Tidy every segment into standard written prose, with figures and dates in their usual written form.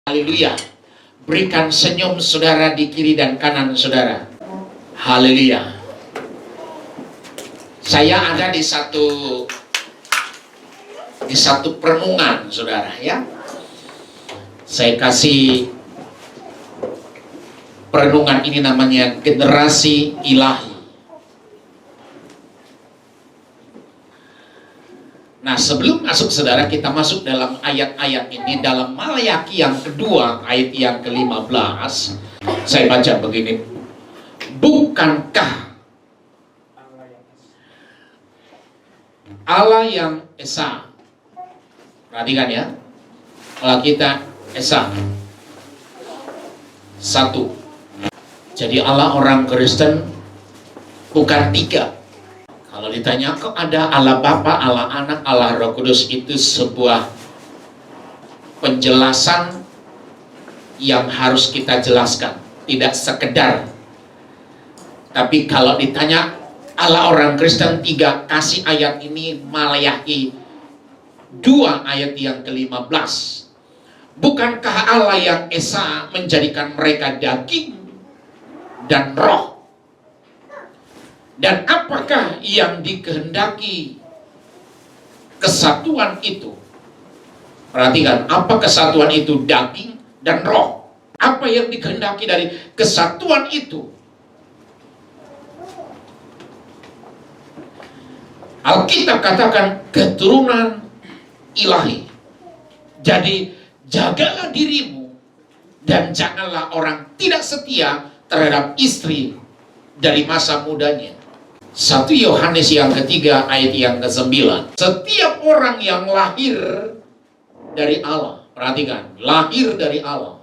Haleluya. Berikan senyum saudara di kiri dan kanan saudara. Haleluya. Saya ada di satu perenungan saudara ya. Saya kasih perenungan ini namanya generasi ilahi. Nah, sebelum masuk saudara, kita masuk dalam ayat-ayat ini dalam Malayaki yang kedua, ayat yang ke-15. Saya baca begini. Bukankah Allah yang Esa? Perhatikan ya. Allah kita Esa. Satu. Jadi Allah orang Kristen bukan tiga. Kalau ditanya kok ada Allah Bapa, Allah Anak, Allah Roh Kudus, itu sebuah penjelasan yang harus kita jelaskan, tidak sekedar. Tapi kalau ditanya Allah orang Kristen tiga, kasih ayat ini Malayaki 2 ayat yang ke-15. Bukankah Allah yang Esa menjadikan mereka daging dan roh? Dan apakah yang dikehendaki kesatuan itu? Perhatikan, apa kesatuan itu? Daging dan roh. Apa yang dikehendaki dari kesatuan itu? Alkitab katakan keturunan ilahi. Jadi jagalah dirimu dan janganlah orang tidak setia terhadap istri dari masa mudanya. 1 Yohanes yang ketiga ayat yang ke-9. Setiap orang yang lahir dari Allah, perhatikan, lahir dari Allah,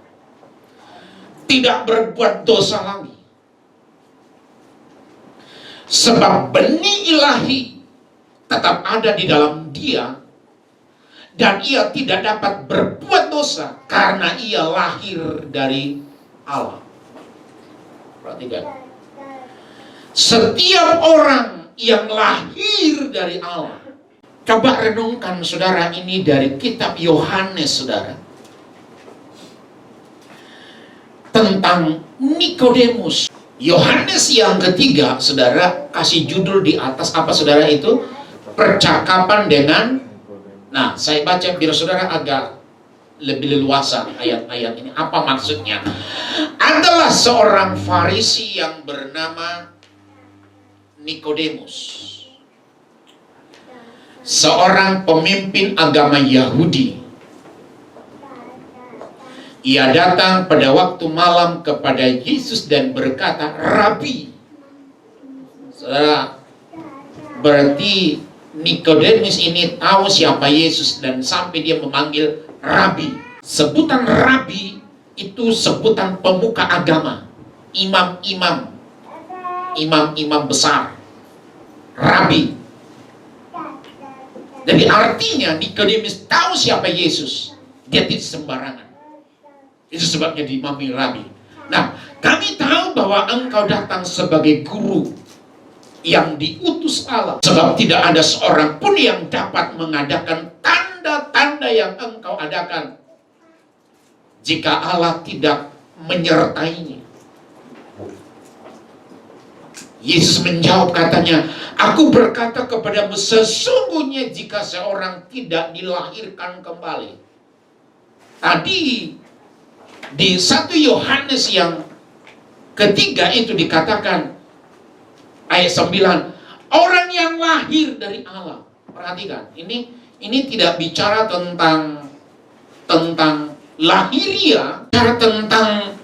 tidak berbuat dosa lagi. Sebab benih ilahi tetap ada di dalam dia, dan ia tidak dapat berbuat dosa karena ia lahir dari Allah. Perhatikan. Setiap orang yang lahir dari Allah. Coba renungkan saudara ini dari kitab Yohanes saudara. Tentang Nikodemus. Yohanes yang ketiga saudara, kasih judul di atas apa saudara itu? Percakapan dengan. Nah, saya baca biar saudara agak lebih leluasa ayat-ayat ini. Apa maksudnya? Adalah seorang Farisi yang bernama Nikodemus, seorang pemimpin agama Yahudi. Ia datang pada waktu malam kepada Yesus dan berkata, Rabi. Saudara, berarti Nikodemus ini tahu siapa Yesus dan sampai dia memanggil Rabi. Sebutan Rabi itu sebutan pemuka agama, imam-imam besar, Rabi. Jadi artinya Nikodemus tahu siapa Yesus. Dia tidak sembarangan. Itu sebabnya dipanggil Rabi. Nah, kami tahu bahwa engkau datang sebagai guru yang diutus Allah. Sebab tidak ada seorang pun yang dapat mengadakan tanda-tanda yang engkau adakan jika Allah tidak menyertainya. Yesus menjawab katanya, aku berkata kepadamu sesungguhnya jika seorang tidak dilahirkan kembali. Tadi di 1 Yohanes yang ketiga itu dikatakan ayat 9, orang yang lahir dari Allah. Perhatikan, ini tidak bicara tentang lahiriah, bicara tentang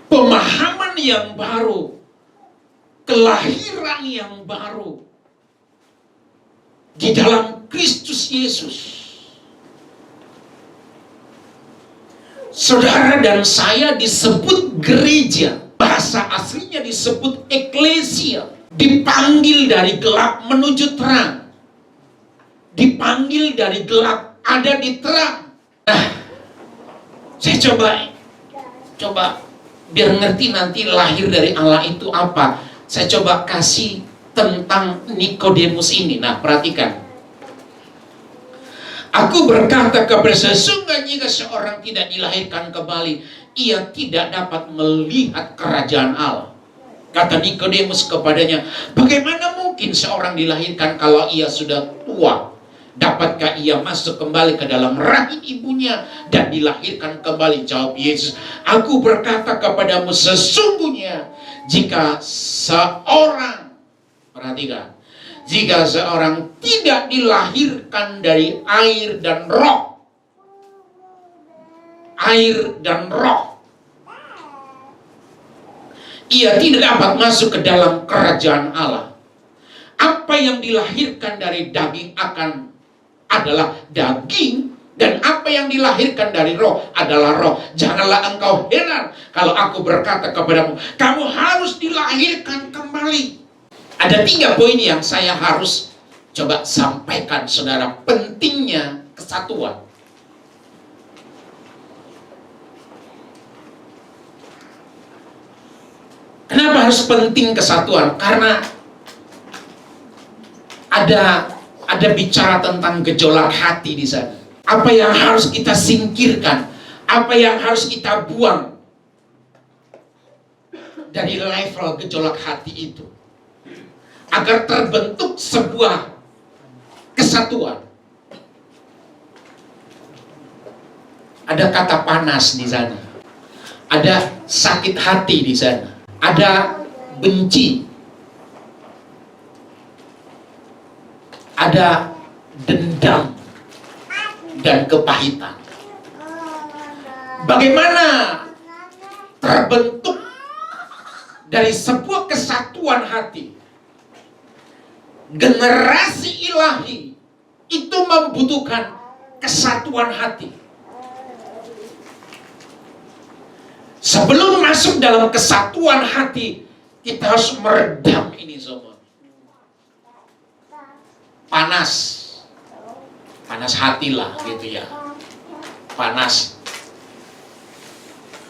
pemahaman yang baru, kelahiran yang baru di dalam Kristus Yesus. Saudara dan saya disebut gereja, bahasa aslinya disebut eklesia, dipanggil dari gelap menuju terang, dipanggil dari gelap ada di terang. Nah, saya coba biar ngerti nanti lahir dari Allah itu apa. Saya coba kasih tentang Nikodemus ini. Nah, perhatikan. Aku berkata kepada sesungguhnya jika seorang tidak dilahirkan kembali, ia tidak dapat melihat kerajaan Allah. Kata Nikodemus kepadanya, bagaimana mungkin seorang dilahirkan kalau ia sudah tua? Dapatkah ia masuk kembali ke dalam rahim ibunya dan dilahirkan kembali? Jawab Yesus, aku berkata kepadamu sesungguhnya jika seorang, perhatikan, jika seorang tidak dilahirkan dari air dan roh, ia tidak dapat masuk ke dalam kerajaan Allah. Apa yang dilahirkan dari daging adalah daging, dan apa yang dilahirkan dari roh adalah roh. Janganlah engkau heran kalau aku berkata kepadamu, kamu harus dilahirkan kembali. Ada 3 poin yang saya harus coba sampaikan, saudara. Pentingnya kesatuan. Kenapa harus penting kesatuan? Karena ada bicara tentang gejolak hati di sana. Apa yang harus kita singkirkan? Apa yang harus kita buang dari level gejolak hati itu? Agar terbentuk sebuah kesatuan. Ada kata panas di sana. Ada sakit hati di sana. Ada benci. Ada dendam dan kepahitan. Bagaimana terbentuk dari sebuah kesatuan hati? Generasi ilahi itu membutuhkan kesatuan hati. Sebelum masuk dalam kesatuan hati, kita harus meredam ini semua. Panas hatilah gitu ya. Panas,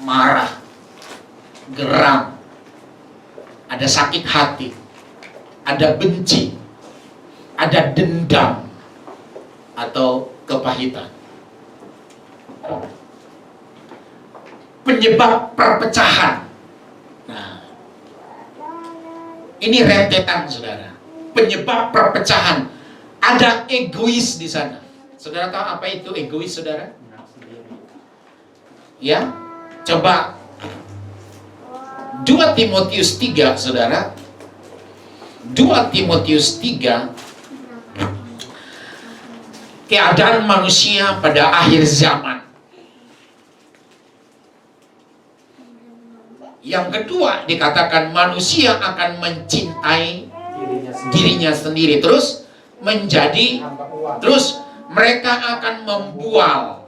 marah, geram, ada sakit hati, ada benci, ada dendam atau kepahitan. Penyebab perpecahan. Nah, ini rentetan, saudara. Penyebab perpecahan. Ada egois di sana. Saudara tahu apa itu egois, saudara? Ya, coba 2 Timotius 3, saudara. 2 Timotius 3, keadaan manusia pada akhir zaman. Yang kedua dikatakan manusia akan mencintai dirinya sendiri, terus mereka akan membual,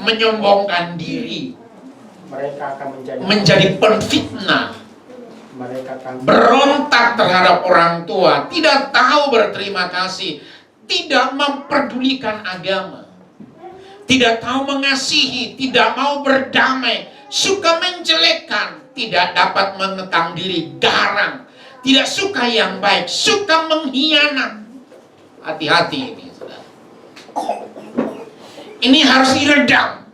menyombongkan diri, mereka akan menjadi penfitnah, berontak terhadap orang tua, tidak tahu berterima kasih, tidak memperdulikan agama, tidak tahu mengasihi, tidak mau berdamai, suka menjelekkan, tidak dapat mengekang diri, garang, tidak suka yang baik, suka mengkhianat. Hati-hati ini, saudara. Ini harus diredam.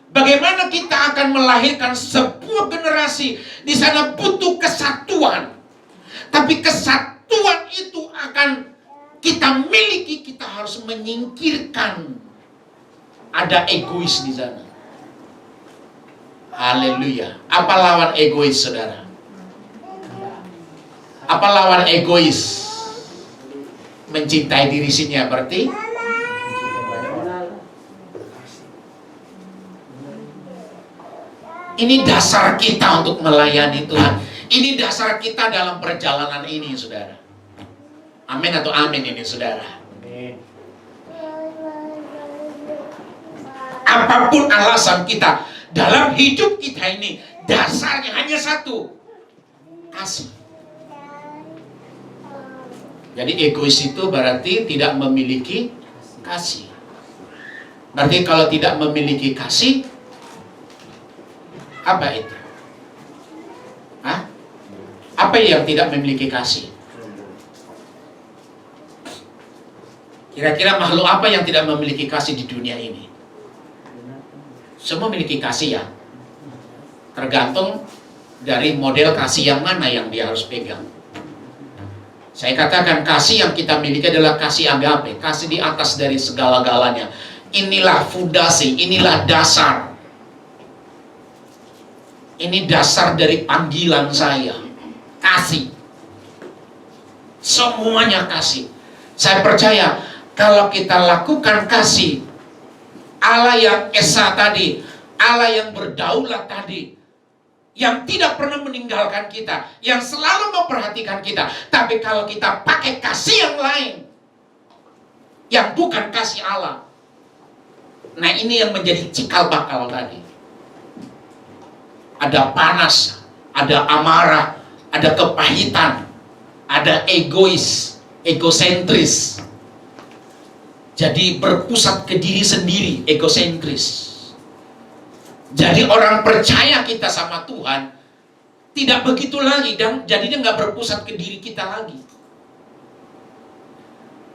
Bagaimana kita akan melahirkan sebuah generasi? Di sana butuh kesatuan. Tapi kesatuan itu akan kita miliki, kita harus menyingkirkan. Ada egois di sana. Haleluya. Apa lawan egois, saudara? Apa lawan egois? Mencintai diri sendiri berarti ini dasar kita untuk melayani Tuhan. Ini dasar kita dalam perjalanan ini, saudara. Amin atau amin ini, saudara? Apapun alasan kita dalam hidup kita ini, dasarnya hanya satu: kasih. Jadi egois itu berarti tidak memiliki kasih. Berarti kalau tidak memiliki kasih, apa itu? Hah? Apa yang tidak memiliki kasih? Kira-kira makhluk apa yang tidak memiliki kasih di dunia ini? Semua memiliki kasih ya. Tergantung dari model kasih yang mana yang dia harus pegang. Saya katakan kasih yang kita miliki adalah kasih agape, kasih di atas dari segala-galanya. Inilah fondasi, inilah dasar. Ini dasar dari panggilan saya. Kasih. Semuanya kasih. Saya percaya kalau kita lakukan kasih, Allah yang Esa tadi, Allah yang berdaulat tadi, yang tidak pernah meninggalkan kita, yang selalu memperhatikan kita. Tapi kalau kita pakai kasih yang lain, yang bukan kasih Allah, nah ini yang menjadi cikal bakal tadi. Ada panas, ada amarah, ada kepahitan, ada egois, egosentris. Jadi berpusat ke diri sendiri, egosentris. Jadi orang percaya kita sama Tuhan tidak begitu lagi, dan jadinya nggak berpusat ke diri kita lagi.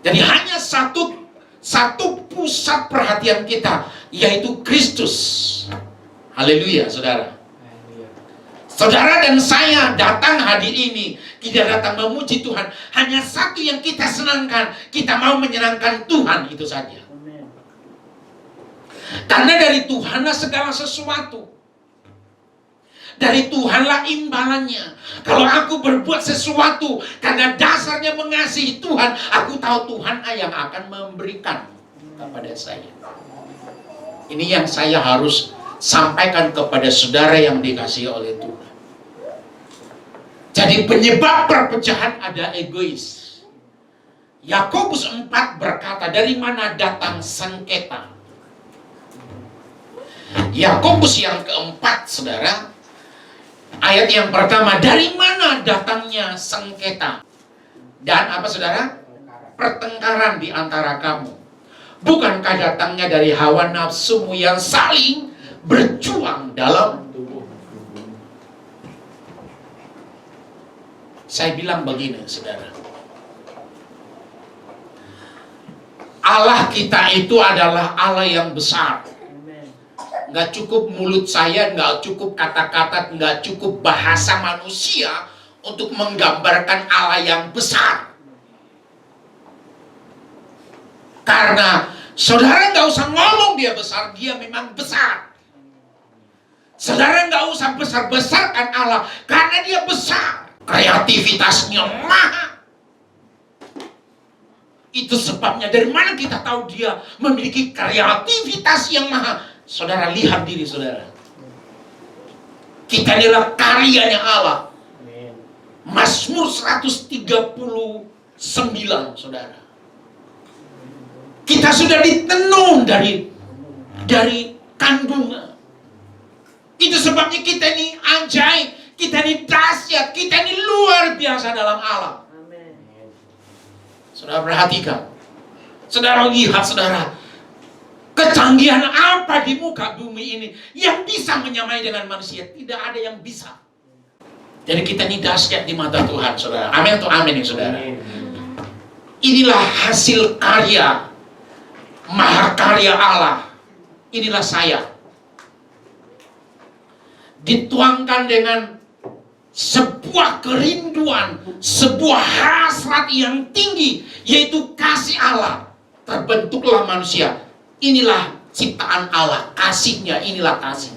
Jadi hanya satu pusat perhatian kita, yaitu Kristus. Haleluya, saudara. Saudara dan saya datang hadir ini, kita datang memuji Tuhan. Hanya satu yang kita senangkan, kita mau menyenangkan Tuhan, itu saja. Karena dari Tuhanlah segala sesuatu. Dari Tuhanlah imbalannya. Kalau aku berbuat sesuatu karena dasarnya mengasihi Tuhan, aku tahu Tuhan yang akan memberikan kepada saya. Ini yang saya harus sampaikan kepada saudara yang dikasihi oleh Tuhan. Jadi penyebab perpecahan ada egois. Yakobus 4 berkata, dari mana datang sengketa? Yakobus yang keempat, saudara, ayat yang pertama, dari mana datangnya sengketa? Dan apa, saudara? Pertengkaran di antara kamu. Bukankah datangnya dari hawa nafsumu yang saling berjuang dalam tubuh? Saya bilang begini, saudara. Allah kita itu adalah Allah yang besar. Nggak cukup mulut saya, nggak cukup kata-kata, nggak cukup bahasa manusia untuk menggambarkan Allah yang besar. Karena saudara nggak usah ngomong dia besar, dia memang besar. Saudara nggak usah besar-besarkan Allah, karena dia besar. Kreativitasnya maha. Itu sebabnya dari mana kita tahu dia memiliki kreativitas yang maha? Saudara lihat diri saudara. Kita adalah karyanya Allah. Mazmur 139, saudara. Kita sudah ditenun dari kandungan. Itu sebabnya kita ini ajaib. Kita ini dahsyat, kita ini luar biasa dalam Allah. Amen. Saudara perhatikan, saudara lihat, saudara, kecanggihan apa di muka bumi ini yang bisa menyamai dengan manusia? Tidak ada yang bisa. Jadi kita ini dahsyat di mata Tuhan, saudara. Amin atau amin, saudara? Inilah hasil karya, mahakarya Allah. Inilah saya. Dituangkan dengan sebuah kerinduan, sebuah hasrat yang tinggi, yaitu kasih Allah. Terbentuklah manusia. Inilah ciptaan Allah, kasihnya, inilah kasih.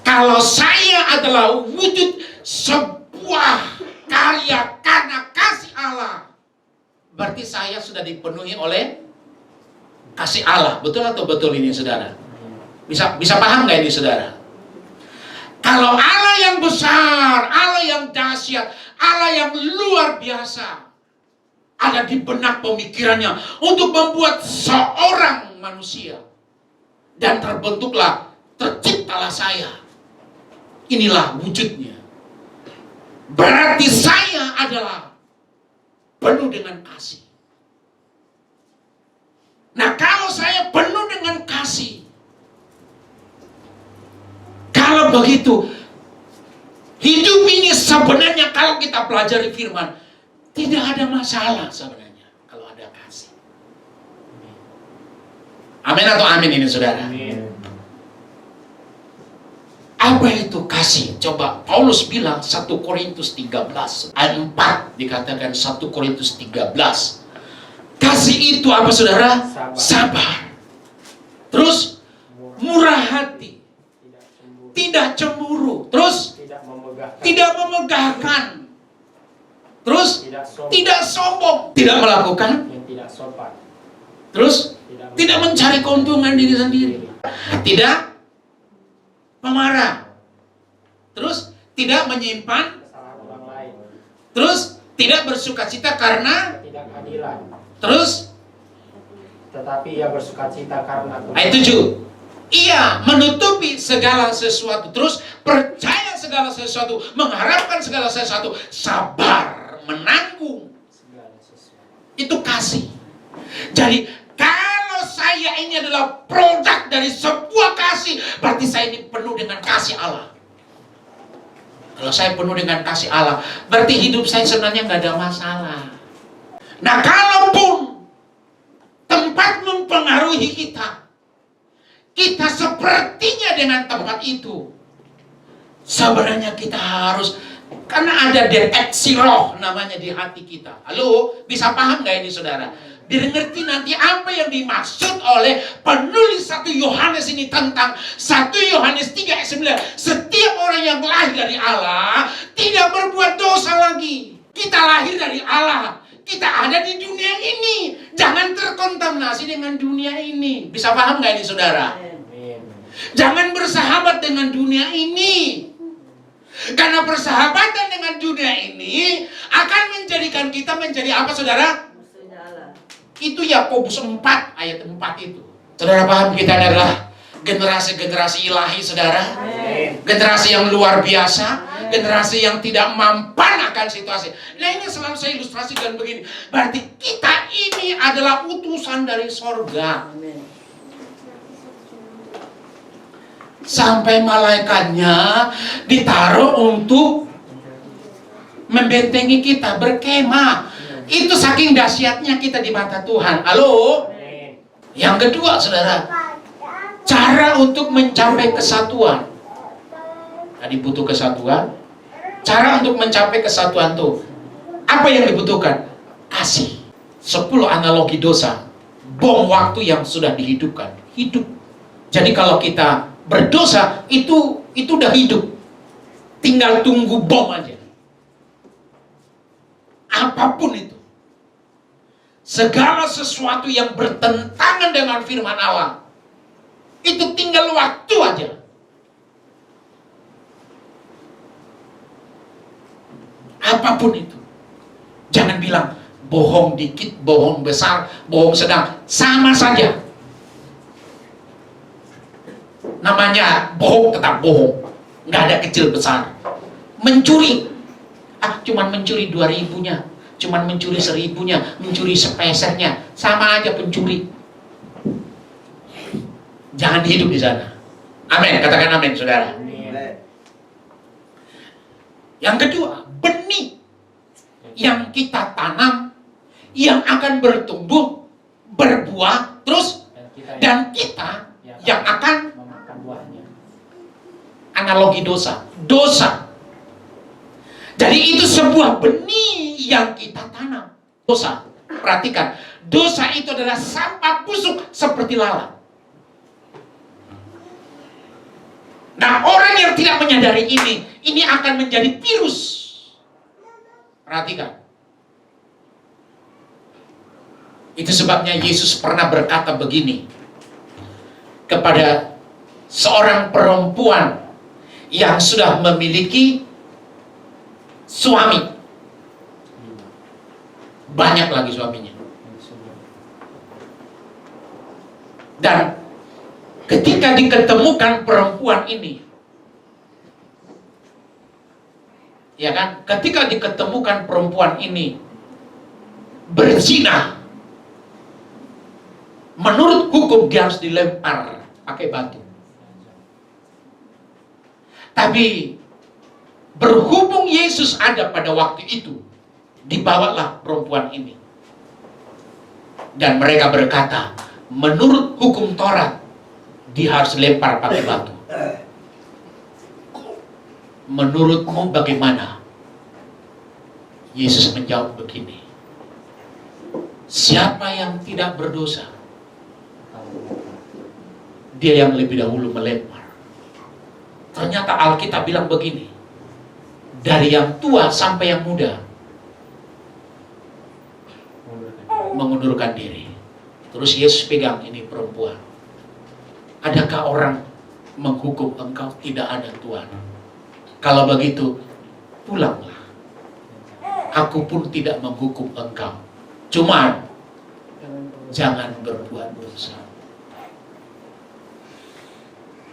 Kalau saya adalah wujud sebuah karya karena kasih Allah, berarti saya sudah dipenuhi oleh kasih Allah. Betul atau betul ini, saudara? Bisa paham nggak ini, saudara? Kalau Allah yang besar, Allah yang dahsyat, Allah yang luar biasa ada di benak pemikirannya untuk membuat seorang manusia, dan terciptalah saya. Inilah wujudnya. Berarti saya adalah penuh dengan kasih. Nah, kalau saya penuh dengan kasih, kalau begitu, hidup ini sebenarnya kalau kita pelajari firman, tidak ada masalah sebenarnya kalau ada kasih. Amin atau amin ini saudara? Amin. Apa itu kasih? Coba Paulus bilang 1 Korintus 13 ayat 4 dikatakan 1 Korintus 13. Kasih itu apa saudara? Sabar. Terus murah hati. Tidak cemburu. Terus tidak memegahkan. Terus tidak sombong. Tidak melakukan yang tidak sopan. Terus tidak mencari keuntungan diri sendiri. Tidak pemarah. Terus tidak menyimpan Kesalahan orang lain. Terus tidak bersukacita karena Ketidakadilan. Terus Tetapi ia bersukacita karena ayat 7. Ia menutupi segala sesuatu. Terus percaya segala sesuatu, mengharapkan segala sesuatu, sabar, menanggung. segala sesuatu. Itu kasih. Jadi kalau saya ini adalah produk dari sebuah kasih, berarti saya ini penuh dengan kasih Allah. Kalau saya penuh dengan kasih Allah, berarti hidup saya sebenarnya nggak ada masalah. Nah, kalaupun tempat mempengaruhi kita, kita sepertinya dengan tempat itu, sebenarnya kita harus, karena ada deteksi roh namanya di hati kita. Halo, bisa paham nggak ini saudara? Dimengerti nanti apa yang dimaksud oleh penulis 1 Yohanes ini tentang 1 Yohanes 3 ayat 9. Setiap orang yang lahir dari Allah tidak berbuat dosa lagi. Kita lahir dari Allah. Kita ada di dunia ini. Jangan terkontaminasi dengan dunia ini. Bisa paham nggak ini saudara? Amin. Jangan bersahabat dengan dunia ini. Karena persahabatan dengan dunia ini akan menjadikan kita menjadi apa saudara? Itu Yakobus 4 ayat 4 itu. Saudara paham kita adalah generasi-generasi ilahi saudara? Amin. Generasi yang luar biasa, generasi yang tidak mampan akan situasi. Nah, ini selalu saya ilustrasikan begini. Berarti kita ini adalah utusan dari sorga. Sampai malaikatnya ditaruh untuk membentengi kita, berkemah. Itu saking dahsyatnya kita di mata Tuhan. Halo? Amin. Yang kedua saudara, cara untuk mencapai kesatuan. Tadi butuh kesatuan. Cara untuk mencapai kesatuan tuh, apa yang dibutuhkan? Kasih. 10 analogi dosa. Bom waktu yang sudah dihidupkan. Hidup. Jadi kalau kita berdosa, itu udah hidup. Tinggal tunggu bom aja. Apapun itu. Segala sesuatu yang bertentangan dengan firman Allah, itu tinggal waktu aja. Apapun itu. Jangan bilang bohong dikit, bohong besar, bohong sedang, sama saja. Namanya bohong tetap bohong. Nggak ada kecil besar. Mencuri, cuman mencuri 2.000-nya, cuman mencuri 1.000-nya, mencuri sepesernya, sama aja pencuri. Jangan hidup di sana. Amin, katakan amin saudara. Amin. Yang kedua, benih yang kita tanam, yang akan bertumbuh, berbuah, terus dan kita yang akan memakan buahnya. Analogi dosa. Dosa. Jadi itu sebuah benih yang kita tanam. Dosa. Perhatikan. Dosa itu adalah sampah busuk seperti lalat. Nah, orang yang tidak menyadari ini akan menjadi virus. Perhatikan. Itu sebabnya Yesus pernah berkata begini kepada seorang perempuan yang sudah memiliki suami. Banyak lagi suaminya. Dan ketika diketemukan perempuan ini, ya kan? Ketika diketemukan perempuan ini berzina, menurut hukum dia harus dilempar pakai batu. Tapi berhubung Yesus ada pada waktu itu, dibawalah perempuan ini. Dan mereka berkata, menurut hukum Taurat, dia harus lempar pakai batu. Menurutmu bagaimana? Yesus menjawab begini, siapa yang tidak berdosa, dia yang lebih dahulu melempar. Ternyata Alkitab bilang begini, dari yang tua sampai yang muda mengundurkan diri. Terus Yesus pegang ini perempuan. Adakah orang menghukum engkau? Tidak ada, Tuhan. Kalau begitu, pulanglah. Aku pun tidak menghukum engkau. Cuma jangan berbuat dosa.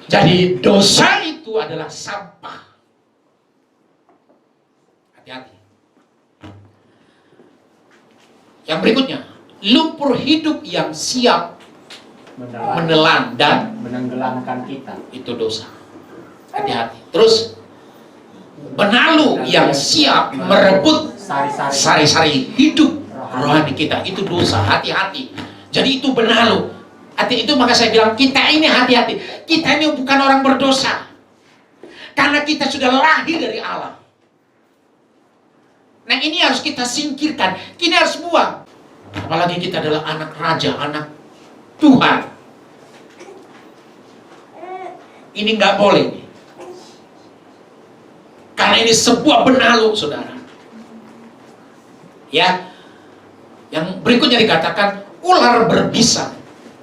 Jadi dosa itu adalah sampah. Hati-hati. Yang berikutnya, lumpur hidup yang siap menelan dan menenggelamkan kita. Itu dosa. Hati-hati. Terus, benalu yang siap merebut sari-sari hidup rohani kita. Itu dosa. Hati-hati. Jadi itu benalu. Hati itu, maka saya bilang kita ini hati-hati. Kita ini bukan orang berdosa. Karena kita sudah lahir dari Allah. Nah, ini harus kita singkirkan. Kita harus buang. Apalagi kita adalah anak raja, anak Tuhan. Ini nggak boleh. Karena ini sebuah benalu, saudara. Ya. Yang berikutnya dikatakan ular berbisa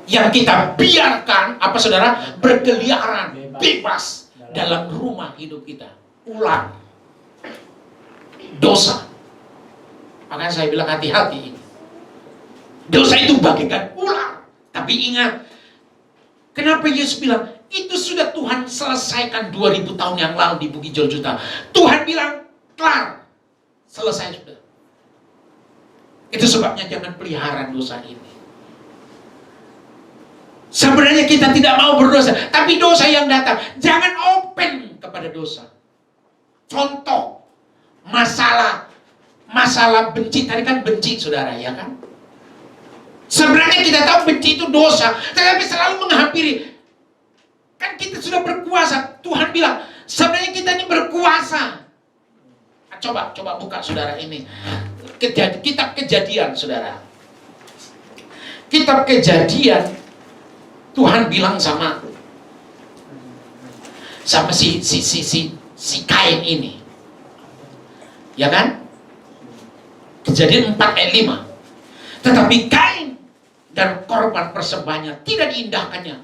yang kita biarkan, apa saudara, berkeliaran bebas dalam rumah hidup kita. Ular. Dosa. Makanya saya bilang hati-hati. Dosa itu bagaikan ular. Tapi ingat, kenapa Yesus bilang, itu sudah Tuhan selesaikan 2000 tahun yang lalu di Bukit Golgota. Tuhan bilang, kelar. Selesai sudah. Itu sebabnya jangan pelihara dosa ini. Sebenarnya kita tidak mau berdosa, tapi dosa yang datang, jangan open kepada dosa. Contoh, masalah benci. Tadi kan benci, saudara, ya kan? Sebenarnya kita tahu benci itu dosa, tetapi selalu menghampiri. Kan kita sudah berkuasa. Tuhan bilang, sebenarnya kita ini berkuasa. Coba buka, saudara, ini. Kitab Kejadian, saudara. Kitab Kejadian, Tuhan bilang sama si Kain ini. Ya kan? Kejadian 4 ayat 5. Tetapi Kain dan korban persembahannya tidak diindahkannya.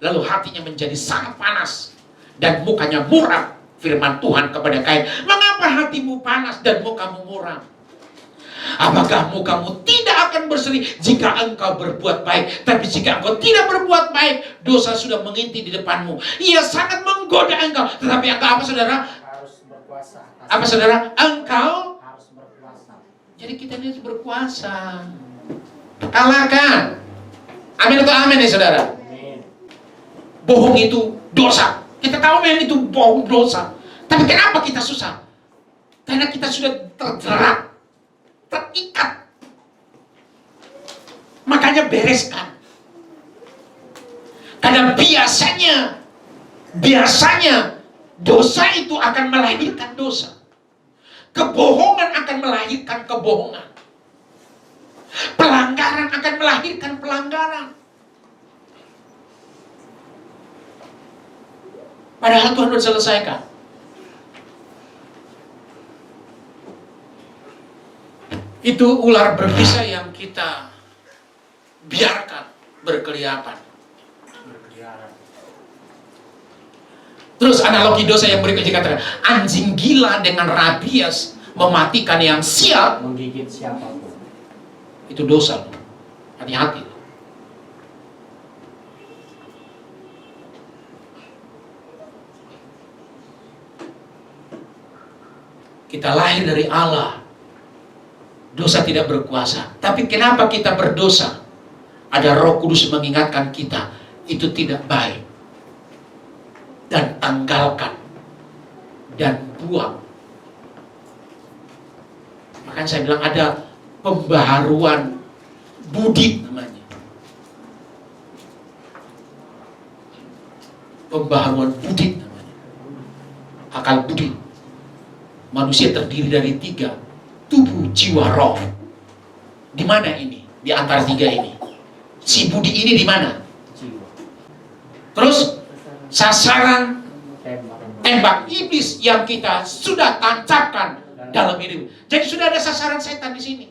Lalu hatinya menjadi sangat panas dan mukanya muram. Firman Tuhan kepada Kain, mengapa hatimu panas dan mukamu muram? Apakah mukamu tidak akan berseri jika engkau berbuat baik? Tapi jika engkau tidak berbuat baik, dosa sudah mengintip di depanmu. Ia sangat menggoda engkau. Tetapi engkau apa, saudara? Harus berkuasa. Apa, saudara? Engkau harus berkuasa. Jadi kita ini harus berkuasa. Kalahkan. Amin atau amin ya, saudara? Amin. Bohong itu dosa. Kita tahu memang itu bohong dosa. Tapi kenapa kita susah? Karena kita sudah terjerat, terikat. Makanya bereskan. Karena biasanya dosa itu akan melahirkan dosa. Kebohongan akan melahirkan kebohongan. Pelanggaran akan melahirkan pelanggaran. Padahal Tuhan sudah selesaikan. Itu ular berbisa yang kita biarkan berkeliaran. Terus analogi dosa yang berikutnya dikatakan, anjing gila dengan rabies mematikan yang siap, menggigit siapapun. Itu dosa. Hati-hati. Kita lahir dari Allah. Dosa tidak berkuasa. Tapi kenapa kita berdosa? Ada Roh Kudus mengingatkan kita, itu tidak baik. Dan tanggalkan. Dan buang. Makanya saya bilang ada pembaharuan budi namanya. Pembaharuan budi namanya. Akal budi. Manusia terdiri dari 3, tubuh, jiwa, roh. Di mana ini? Di antara 3 ini. Si budi ini di mana? Jiwa. Terus sasaran Tembak. tembak iblis yang kita sudah tancapkan dalam hidup. Jadi sudah ada sasaran setan di sini.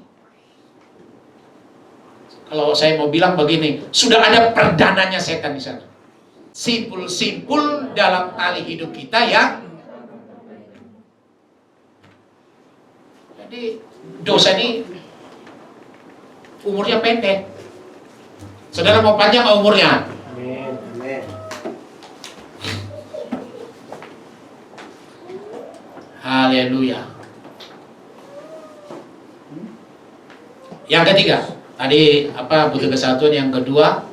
Kalau saya mau bilang begini, sudah ada perdananya setan di sana. Simpul-simpul dalam tali hidup kita ya. Jadi dosa ini umurnya pendek. Saudara mau panjang umurnya? Amin. Amin. Haleluya. Yang ketiga, tadi apa, butuh kesatuan. Yang kedua,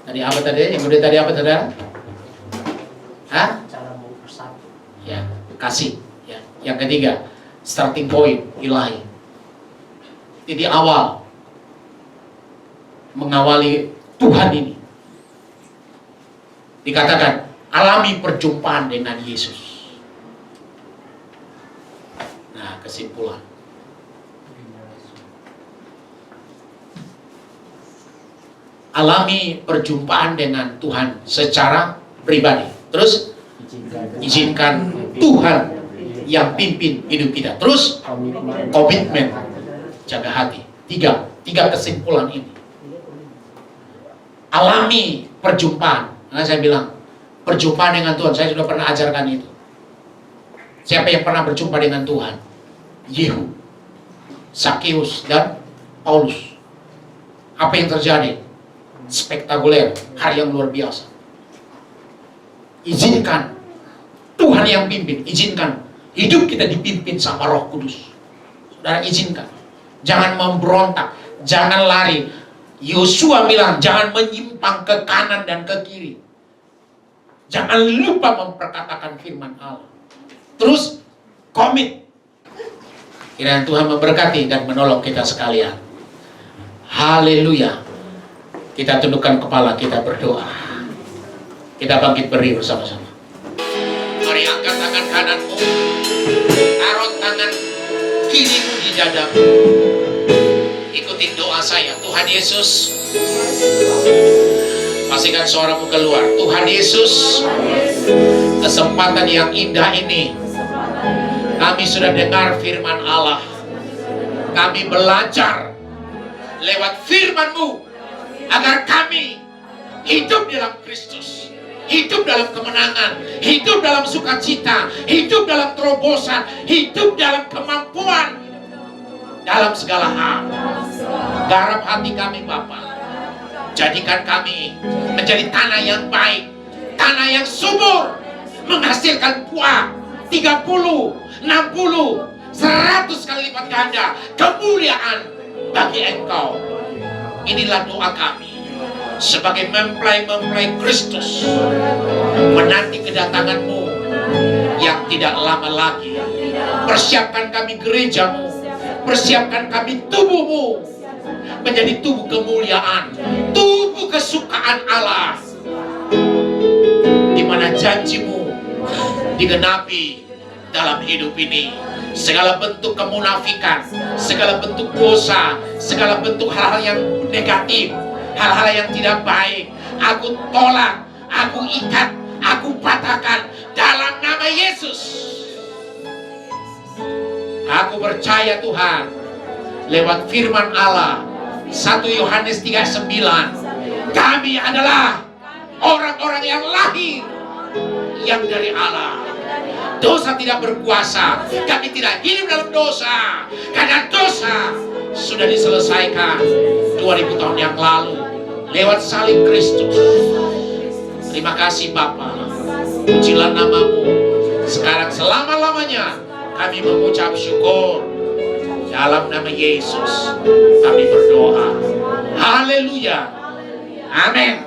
tadi apa tadi? Yang kedua tadi apa, saudara? Hah? Cara mau bersatu. Ya, kasih. Ya. Yang ketiga, starting point ilahi. Titik awal mengawali Tuhan ini. Dikatakan alami perjumpaan dengan Yesus. Nah, kesimpulan. Alami perjumpaan dengan Tuhan secara pribadi. Terus izinkan Tuhan yang pimpin hidup kita. Terus komitmen, jaga hati. Tiga kesimpulan ini. Alami perjumpaan. Nah, saya bilang perjumpaan dengan Tuhan. Saya sudah pernah ajarkan itu. Siapa yang pernah berjumpa dengan Tuhan? Yehu, Sakeus, dan Paulus. Apa yang terjadi? Spektakuler, hal yang luar biasa. Izinkan Tuhan yang pimpin, izinkan hidup kita dipimpin sama Roh Kudus. Saudara, izinkan. Jangan memberontak, jangan lari. Yosua bilang, jangan menyimpang ke kanan dan ke kiri. Jangan lupa memperkatakan firman Allah. Terus komit. Kiranya Tuhan memberkati dan menolong kita sekalian. Haleluya. Kita tundukkan kepala, kita berdoa. Kita bangkit berdiri bersama-sama. Mari angkat tangan kananmu, taruh tangan kirimu di dadamu. Ikuti doa saya. Tuhan Yesus, pastikan suaramu keluar. Tuhan Yesus, kesempatan yang indah ini, kami sudah dengar firman Allah. Kami belajar lewat firman-Mu agar kami hidup dalam Kristus, hidup dalam kemenangan, hidup dalam sukacita, hidup dalam terobosan, hidup dalam kemampuan dalam segala hal. Garap hati kami Bapa. Jadikan kami menjadi tanah yang baik, tanah yang subur, menghasilkan buah 30, 60, 100 kali lipat ganda kemuliaan bagi Engkau. Inilah doa kami sebagai mempelai-mempelai Kristus menanti kedatangan-Mu yang tidak lama lagi. Persiapkan kami gereja-Mu, persiapkan kami tubuh-Mu menjadi tubuh kemuliaan, tubuh kesukaan Allah, di mana janji-Mu digenapi dalam hidup ini. Segala bentuk kemunafikan, segala bentuk dosa, segala bentuk hal-hal yang negatif, hal-hal yang tidak baik, aku tolak, aku ikat, aku patahkan dalam nama Yesus. Aku percaya Tuhan, lewat firman Allah 1 Yohanes 3:9, kami adalah orang-orang yang lahir yang dari Allah. Dosa tidak berkuasa. Kami tidak hidup dalam dosa, karena dosa sudah diselesaikan 2000 tahun yang lalu lewat salib Kristus. Terima kasih Bapa. Pujilah nama-Mu. Sekarang selama-lamanya kami mengucap syukur. Dalam nama Yesus kami berdoa. Haleluya. Amin.